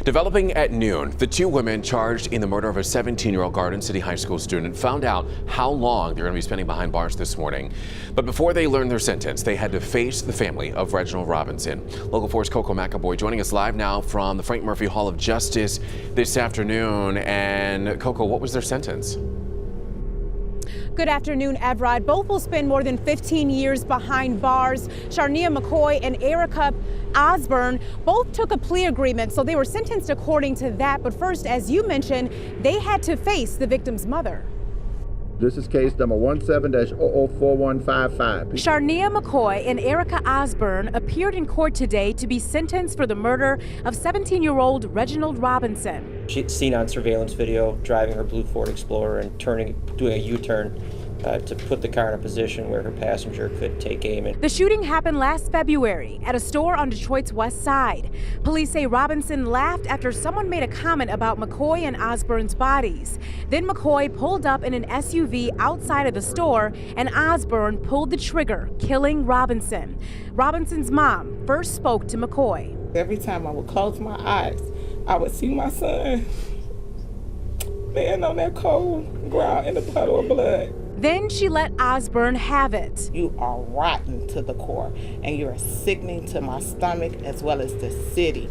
Developing at noon, the two women charged in the murder of a 17-year-old Garden City High School student found out how long they're going to be spending behind bars this morning. But before they learned their sentence, they had to face the family of Reginald Robinson. Local 4's Coco McAvoy joining us live now from the Frank Murphy Hall of Justice this afternoon. And Coco, what was their sentence? Good afternoon, Evrod. Both will spend more than 15 years behind bars. Sharnia McCoy and Erica Osburn both took a plea agreement, so they were sentenced according to that. But first, as you mentioned, they had to face the victim's mother. This is case number 17-004155. Sharnia McCoy and Erica Osburn appeared in court today to be sentenced for the murder of 17-year-old Reginald Robinson. She's seen on surveillance video driving her blue Ford Explorer and doing a U-turn to put the car in a position where her passenger could take aim. The shooting happened last February at a store on Detroit's west side. Police say Robinson laughed after someone made a comment about McCoy and Osburn's bodies. Then McCoy pulled up in an SUV outside of the store and Osburn pulled the trigger, killing Robinson. Robinson's mom first spoke to McCoy. Every time I would close my eyes, I would see my son laying on that cold ground in a puddle of blood. Then she let Osburn have it. You are rotten to the core, and you are sickening to my stomach as well as the city.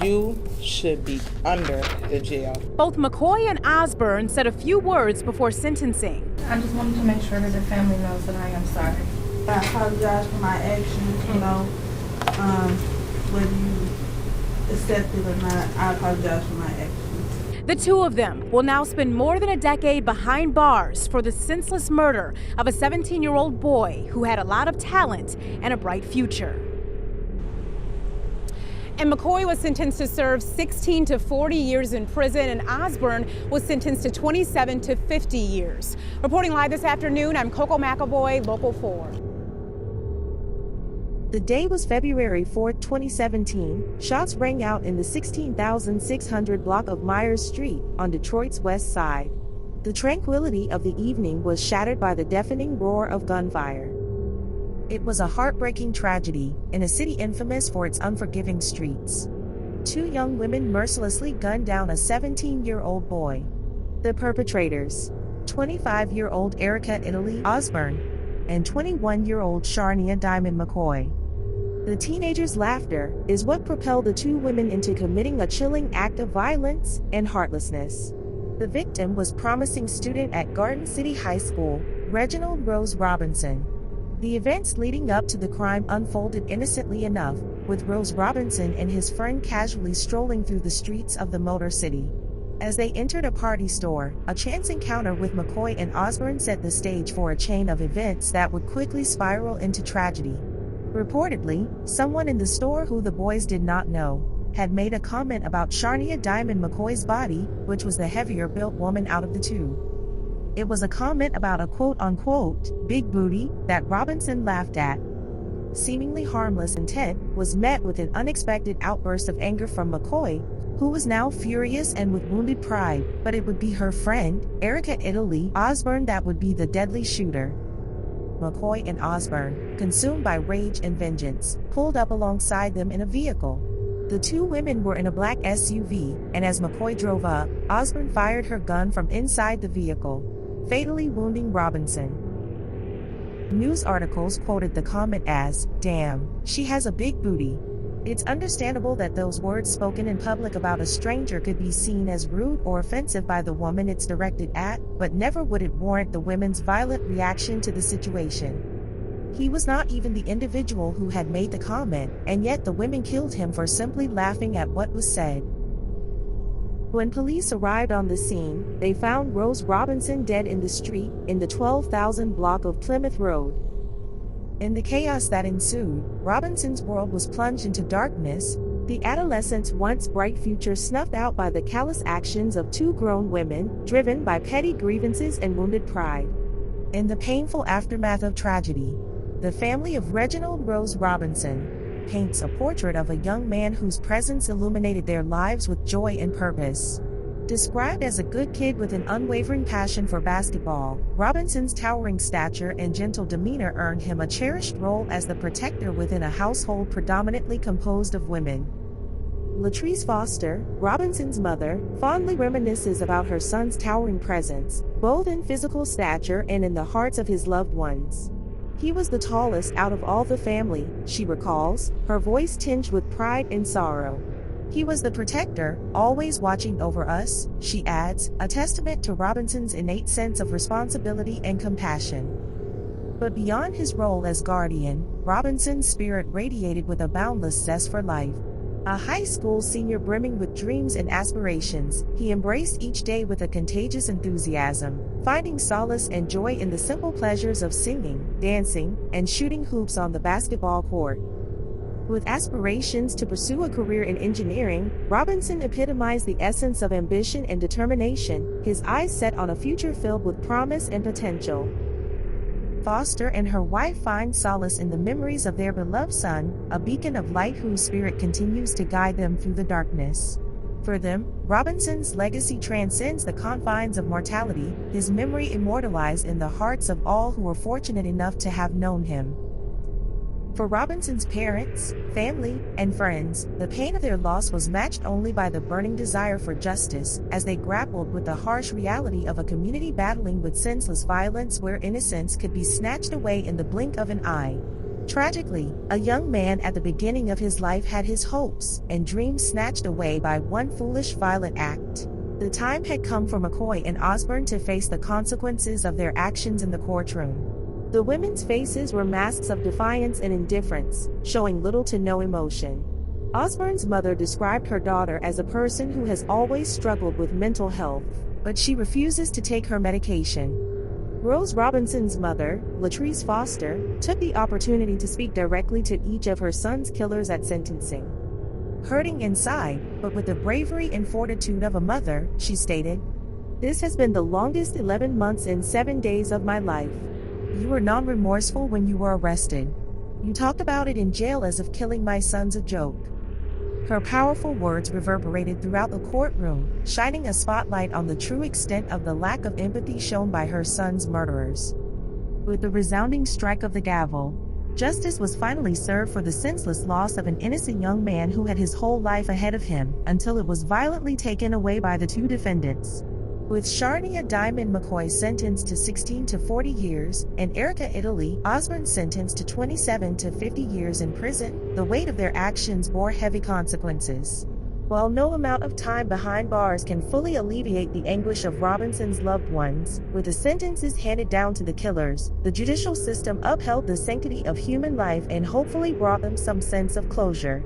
You should be under the jail. Both McCoy and Osburn said a few words before sentencing. I just wanted to make sure that the family knows that I am sorry. I apologize for my actions, whether you accept it or not, I apologize for my actions. The two of them will now spend more than a decade behind bars for the senseless murder of a 17-year-old boy who had a lot of talent and a bright future. And McCoy was sentenced to serve 16 to 40 years in prison, and Osburn was sentenced to 27 to 50 years. Reporting live this afternoon, I'm Coco McAvoy, Local 4. The day was February 4, 2017. Shots rang out in the 16,600 block of Myers Street on Detroit's west side. The tranquility of the evening was shattered by the deafening roar of gunfire. It was a heartbreaking tragedy in a city infamous for its unforgiving streets. Two young women mercilessly gunned down a 17-year-old boy. The perpetrators, 25-year-old Erica Osburn and 21-year-old Sharnia Diamond McCoy. The teenagers' laughter is what propelled the two women into committing a chilling act of violence and heartlessness. The victim was promising student at Garden City High School, Reginald Rose Robinson. The events leading up to the crime unfolded innocently enough, with Rose Robinson and his friend casually strolling through the streets of the Motor City. As they entered a party store, a chance encounter with McCoy and Osburn set the stage for a chain of events that would quickly spiral into tragedy. Reportedly, someone in the store who the boys did not know had made a comment about Sharnia Diamond McCoy's body, which was the heavier-built woman out of the two. It was a comment about a quote-unquote big booty that Robinson laughed at. Seemingly harmless intent was met with an unexpected outburst of anger from McCoy, who was now furious and with wounded pride, but it would be her friend, Erica Osburn, that would be the deadly shooter. McCoy and Osburn, consumed by rage and vengeance, pulled up alongside them in a vehicle. The two women were in a black SUV, and as McCoy drove up, Osburn fired her gun from inside the vehicle, fatally wounding Robinson. News articles quoted the comment as, "Damn, she has a big booty." It's understandable that those words spoken in public about a stranger could be seen as rude or offensive by the woman it's directed at, but never would it warrant the women's violent reaction to the situation. He was not even the individual who had made the comment, and yet the women killed him for simply laughing at what was said. When police arrived on the scene, they found Rose Robinson dead in the street in the 12,000 block of Plymouth Road. In the chaos that ensued, Robinson's world was plunged into darkness, the adolescent's once bright future snuffed out by the callous actions of two grown women, driven by petty grievances and wounded pride. In the painful aftermath of tragedy, the family of Reginald Rose Robinson paints a portrait of a young man whose presence illuminated their lives with joy and purpose. Described as a good kid with an unwavering passion for basketball, Robinson's towering stature and gentle demeanor earned him a cherished role as the protector within a household predominantly composed of women. Latrice Foster, Robinson's mother, fondly reminisces about her son's towering presence, both in physical stature and in the hearts of his loved ones. He was the tallest out of all the family, she recalls, her voice tinged with pride and sorrow. He was the protector, always watching over us, she adds, a testament to Robinson's innate sense of responsibility and compassion. But beyond his role as guardian, Robinson's spirit radiated with a boundless zest for life. A high school senior brimming with dreams and aspirations, he embraced each day with a contagious enthusiasm, finding solace and joy in the simple pleasures of singing, dancing, and shooting hoops on the basketball court. With aspirations to pursue a career in engineering, Robinson epitomized the essence of ambition and determination, his eyes set on a future filled with promise and potential. Foster and her wife find solace in the memories of their beloved son, a beacon of light whose spirit continues to guide them through the darkness. For them, Robinson's legacy transcends the confines of mortality, his memory immortalized in the hearts of all who were fortunate enough to have known him. For Robinson's parents, family, and friends, the pain of their loss was matched only by the burning desire for justice, as they grappled with the harsh reality of a community battling with senseless violence where innocence could be snatched away in the blink of an eye. Tragically, a young man at the beginning of his life had his hopes and dreams snatched away by one foolish violent act. The time had come for McCoy and Osburn to face the consequences of their actions in the courtroom. The women's faces were masks of defiance and indifference, showing little to no emotion. Osburn's mother described her daughter as a person who has always struggled with mental health, but she refuses to take her medication. Rose Robinson's mother, Latrice Foster, took the opportunity to speak directly to each of her son's killers at sentencing. Hurting inside, but with the bravery and fortitude of a mother, she stated, "This has been the longest 11 months and 7 days of my life. You were non-remorseful when you were arrested. You talked about it in jail as if killing my son's a joke." Her powerful words reverberated throughout the courtroom, shining a spotlight on the true extent of the lack of empathy shown by her son's murderers. With the resounding strike of the gavel, justice was finally served for the senseless loss of an innocent young man who had his whole life ahead of him, until it was violently taken away by the two defendants. With Sharnia Diamond McCoy sentenced to 16 to 40 years, and Erica Italy Osburn sentenced to 27 to 50 years in prison, the weight of their actions bore heavy consequences. While no amount of time behind bars can fully alleviate the anguish of Robinson's loved ones, with the sentences handed down to the killers, the judicial system upheld the sanctity of human life and hopefully brought them some sense of closure.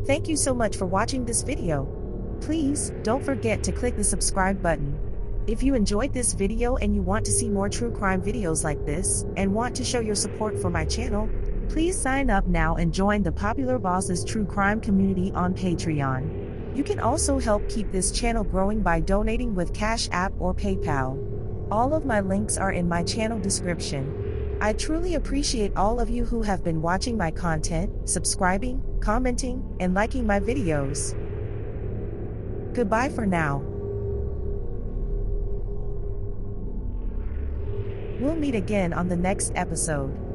Thank you so much for watching this video. Please, don't forget to click the subscribe button. If you enjoyed this video and you want to see more true crime videos like this, and want to show your support for my channel, please sign up now and join the Popular Bosses True Crime community on Patreon. You can also help keep this channel growing by donating with Cash App or PayPal. All of my links are in my channel description. I truly appreciate all of you who have been watching my content, subscribing, commenting, and liking my videos. Goodbye for now. We'll meet again on the next episode.